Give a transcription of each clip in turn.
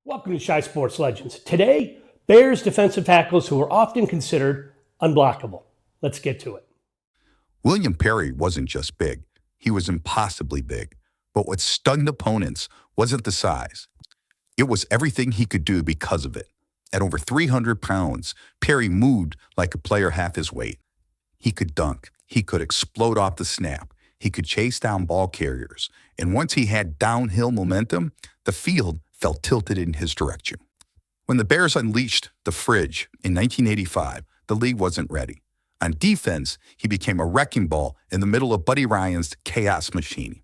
Welcome to Shy Sports Legends. Today, Bears defensive tackles who are often considered unblockable. Let's get to it. William Perry wasn't just big. He was impossibly big. But what stunned opponents wasn't the size. It was everything he could do because of it. At over 300 pounds, Perry moved like a player half his weight. He could dunk. He could explode off the snap. He could chase down ball carriers. And once he had downhill momentum, the field felt tilted in his direction. When the Bears unleashed the fridge in 1985, the league wasn't ready. On defense, he became a wrecking ball in the middle of Buddy Ryan's chaos machine.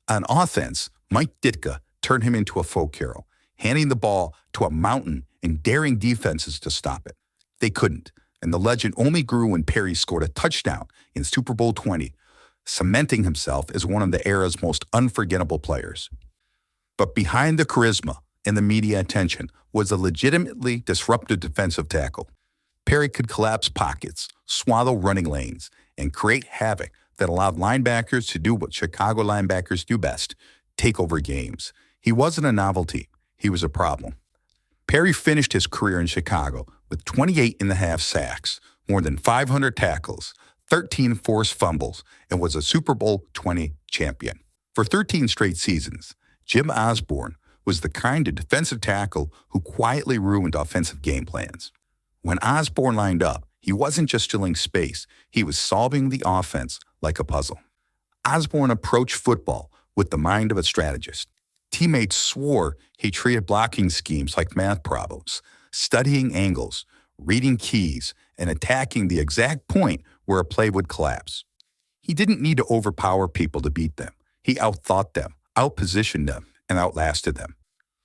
On offense, Mike Ditka turned him into a folk hero, handing the ball to a mountain and daring defenses to stop it. They couldn't, and the legend only grew when Perry scored a touchdown in Super Bowl 20, cementing himself as one of the era's most unforgettable players. But behind the charisma and the media attention was a legitimately disruptive defensive tackle. Perry could collapse pockets, swallow running lanes, and create havoc that allowed linebackers to do what Chicago linebackers do best, take over games. He wasn't a novelty. He was a problem. Perry finished his career in Chicago with 28.5 sacks, more than 500 tackles, 13 forced fumbles, and was a Super Bowl 20 champion. For 13 straight seasons, Jim Osborne was the kind of defensive tackle who quietly ruined offensive game plans. When Osborne lined up, he wasn't just filling space, he was solving the offense like a puzzle. Osborne approached football with the mind of a strategist. Teammates swore he treated blocking schemes like math problems, studying angles, reading keys, and attacking the exact point where a play would collapse. He didn't need to overpower people to beat them. He outthought them, outpositioned them, and outlasted them.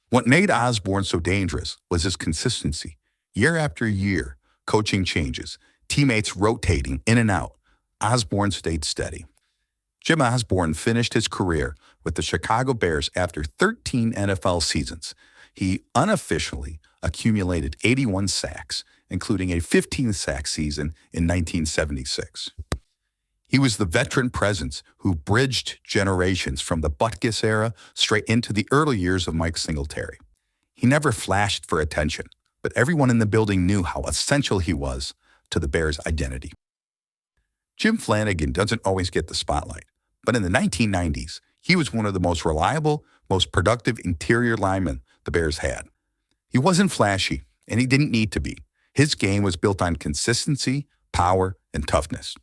What made Osborne so dangerous was his consistency. Year after year, coaching changes, teammates rotating in and out. Osborne stayed steady. Jim Osborne finished his career with the Chicago Bears after 13 NFL seasons. He unofficially accumulated 81 sacks, including a 15-sack season in 1976. He was the veteran presence who bridged generations from the Butkus era straight into the early years of Mike Singletary. He never flashed for attention, but everyone in the building knew how essential he was to the Bears' identity. Jim Flanigan doesn't always get the spotlight, but in the 1990s, he was one of the most reliable, most productive interior linemen the Bears had. He wasn't flashy, and he didn't need to be. His game was built on consistency, power, and toughness.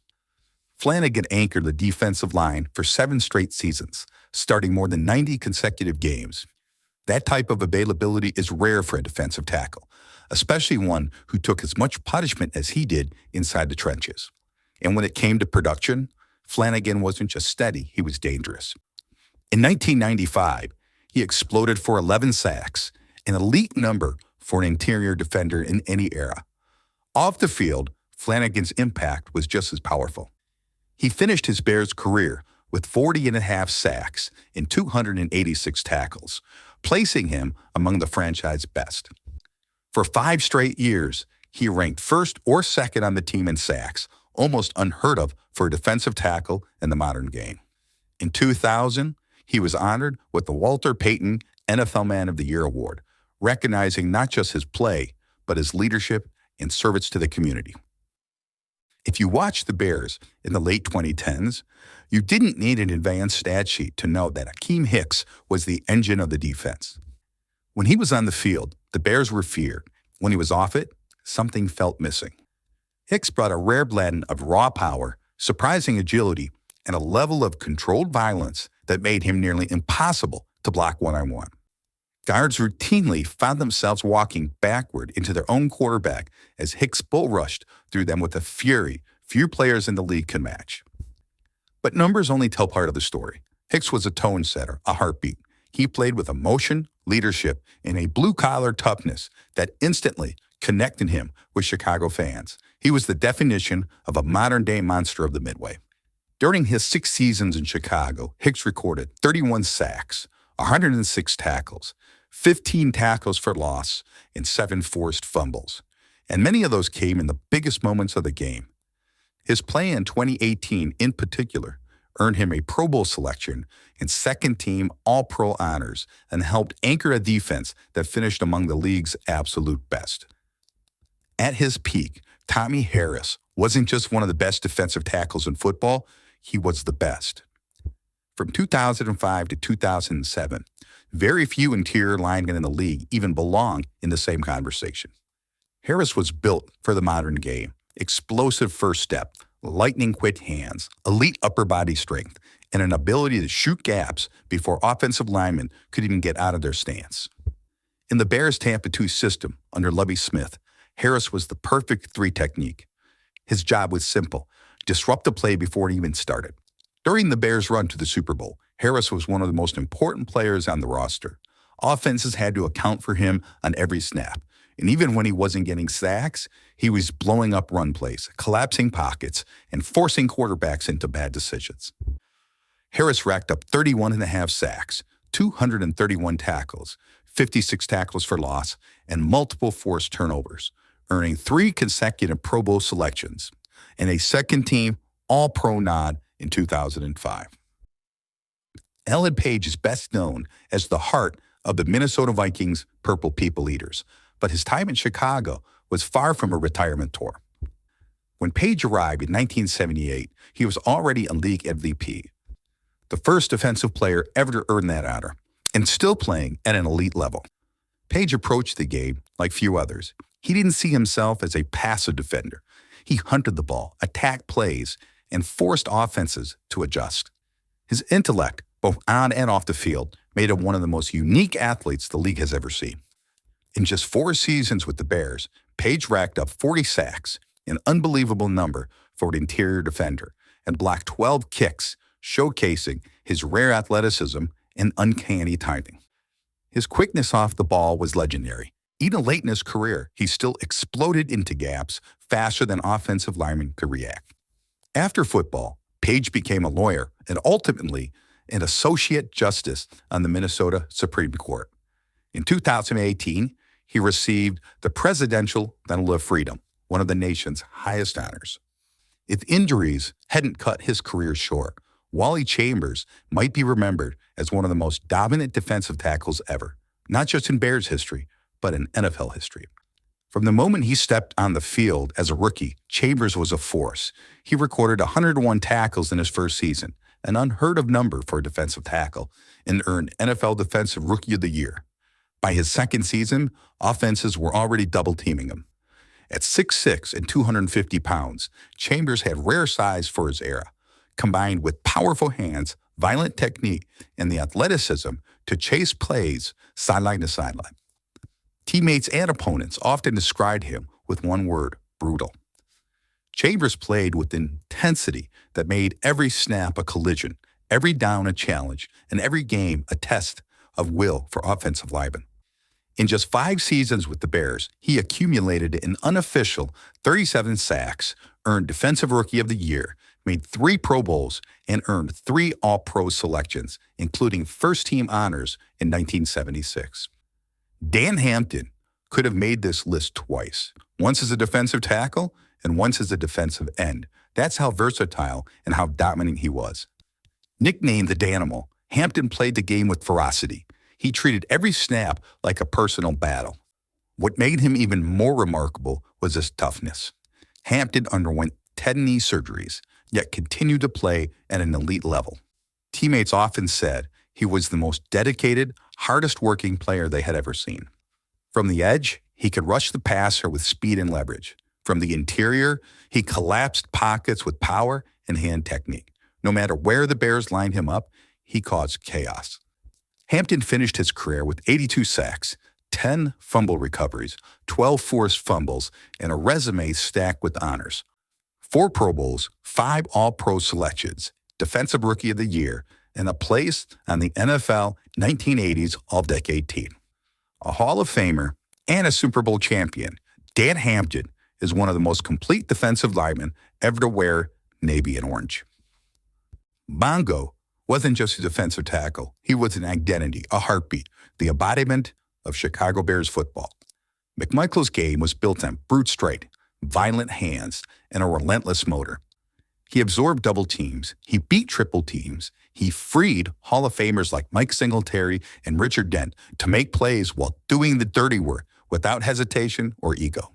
Flanigan anchored the defensive line for 7 straight seasons, starting more than 90 consecutive games. That type of availability is rare for a defensive tackle, especially one who took as much punishment as he did inside the trenches. And when it came to production, Flanigan wasn't just steady, he was dangerous. In 1995, he exploded for 11 sacks, an elite number for an interior defender in any era. Off the field, Flanigan's impact was just as powerful. He finished his Bears career with 40.5 sacks and 286 tackles, placing him among the franchise best. For 5 straight years, he ranked first or second on the team in sacks, almost unheard of for a defensive tackle in the modern game. In 2000, he was honored with the Walter Payton NFL Man of the Year award, recognizing not just his play, but his leadership and service to the community. If you watched the Bears in the late 2010s, you didn't need an advanced stat sheet to know that Akiem Hicks was the engine of the defense. When he was on the field, the Bears were feared. When he was off it, something felt missing. Hicks brought a rare blend of raw power, surprising agility, and a level of controlled violence that made him nearly impossible to block one-on-one. Guards routinely found themselves walking backward into their own quarterback as Hicks bull rushed through them with a fury few players in the league can match. But numbers only tell part of the story. Hicks was a tone setter, a heartbeat. He played with emotion, leadership, and a blue-collar toughness that instantly connected him with Chicago fans. He was the definition of a modern-day monster of the Midway. During his 6 seasons in Chicago, Hicks recorded 31 sacks, 106 tackles, 15 tackles for loss, and 7 forced fumbles. And many of those came in the biggest moments of the game. His play in 2018, in particular, earned him a Pro Bowl selection and second-team All-Pro honors, and helped anchor a defense that finished among the league's absolute best. At his peak, Tommie Harris wasn't just one of the best defensive tackles in football, he was the best. From 2005 to 2007, very few interior linemen in the league even belong in the same conversation. Harris was built for the modern game. Explosive first step, lightning-quick hands, elite upper body strength, and an ability to shoot gaps before offensive linemen could even get out of their stance. In the Bears' Tampa 2 system under Lovie Smith, Harris was the perfect three technique. His job was simple: disrupt the play before it even started. During the Bears' run to the Super Bowl, Harris was one of the most important players on the roster. Offenses had to account for him on every snap. And even when he wasn't getting sacks, he was blowing up run plays, collapsing pockets, and forcing quarterbacks into bad decisions. Harris racked up 31.5 sacks, 231 tackles, 56 tackles for loss, and multiple forced turnovers, earning 3 consecutive Pro Bowl selections and a second-team All-Pro nod in 2005. Ellen Page is best known as the heart of the Minnesota Vikings Purple People Eaters, but his time in Chicago was far from a retirement tour. When Page arrived in 1978, he was already a league MVP, the first defensive player ever to earn that honor, and still playing at an elite level. Page approached the game like few others. He didn't see himself as a passive defender. He hunted the ball, attacked plays, and forced offenses to adjust. His intellect, both on and off the field, made him one of the most unique athletes the league has ever seen. In just 4 seasons with the Bears, Page racked up 40 sacks, an unbelievable number for an interior defender, and blocked 12 kicks, showcasing his rare athleticism and uncanny timing. His quickness off the ball was legendary. Even late in his career, he still exploded into gaps faster than offensive linemen could react. After football, Page became a lawyer and ultimately an associate justice on the Minnesota Supreme Court. In 2018, he received the Presidential Medal of Freedom, one of the nation's highest honors. If injuries hadn't cut his career short, Wally Chambers might be remembered as one of the most dominant defensive tackles ever, not just in Bears history, but in NFL history. From the moment he stepped on the field as a rookie, Chambers was a force. He recorded 101 tackles in his first season, an unheard-of number for a defensive tackle, and earned NFL Defensive Rookie of the Year. By his second season, offenses were already double-teaming him. At 6'6" and 250 pounds, Chambers had rare size for his era, combined with powerful hands, violent technique, and the athleticism to chase plays sideline to sideline. Teammates and opponents often described him with one word: brutal. Chambers played with intensity that made every snap a collision, every down a challenge, and every game a test of will for offensive linemen. In just 5 seasons with the Bears, he accumulated an unofficial 37 sacks, earned Defensive Rookie of the Year, made 3 Pro Bowls, and earned 3 All-Pro selections, including first-team honors in 1976. Dan Hampton could have made this list twice, once as a defensive tackle and once as a defensive end. That's how versatile and how dominant he was. Nicknamed the Danimal, Hampton played the game with ferocity. He treated every snap like a personal battle. What made him even more remarkable was his toughness. Hampton underwent 10 knee surgeries, yet continued to play at an elite level. Teammates often said he was the most dedicated, hardest-working player they had ever seen. From the edge, he could rush the passer with speed and leverage. From the interior, he collapsed pockets with power and hand technique. No matter where the Bears lined him up, he caused chaos. Hampton finished his career with 82 sacks, 10 fumble recoveries, 12 forced fumbles, and a resume stacked with honors. 4 Pro Bowls, 5 All-Pro selections, Defensive Rookie of the Year, and a place on the NFL 1980s All-Decade team. A Hall of Famer and a Super Bowl champion, Dan Hampton is one of the most complete defensive linemen ever to wear navy and orange. Mongo wasn't just a defensive tackle. He was an identity, a heartbeat, the embodiment of Chicago Bears football. McMichael's game was built on brute strength, violent hands, and a relentless motor. He absorbed double teams. He beat triple teams. He freed Hall of Famers like Mike Singletary and Richard Dent to make plays while doing the dirty work without hesitation or ego.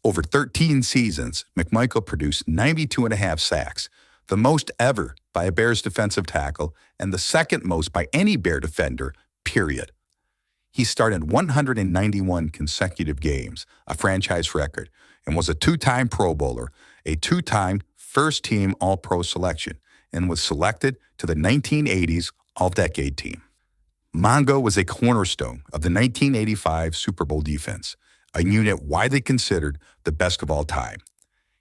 Over 13 seasons, McMichael produced 92.5 sacks, the most ever by a Bears defensive tackle and the second most by any Bear defender, period. He started 191 consecutive games, a franchise record, and was a two-time Pro Bowler, a two-time first-team All-Pro selection, and was selected to the 1980s All-Decade team. Mongo was a cornerstone of the 1985 Super Bowl defense, a unit widely considered the best of all time.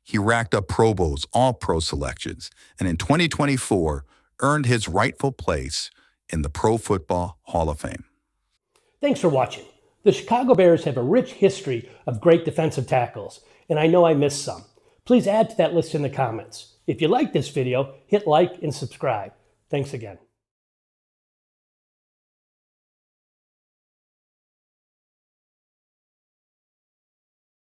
He racked up Pro Bowls, All-Pro selections, and in 2024 earned his rightful place in the Pro Football Hall of Fame. Thanks for watching. The Chicago Bears have a rich history of great defensive tackles, and I know I missed some. Please add to that list in the comments. If you like this video, hit like and subscribe. Thanks again.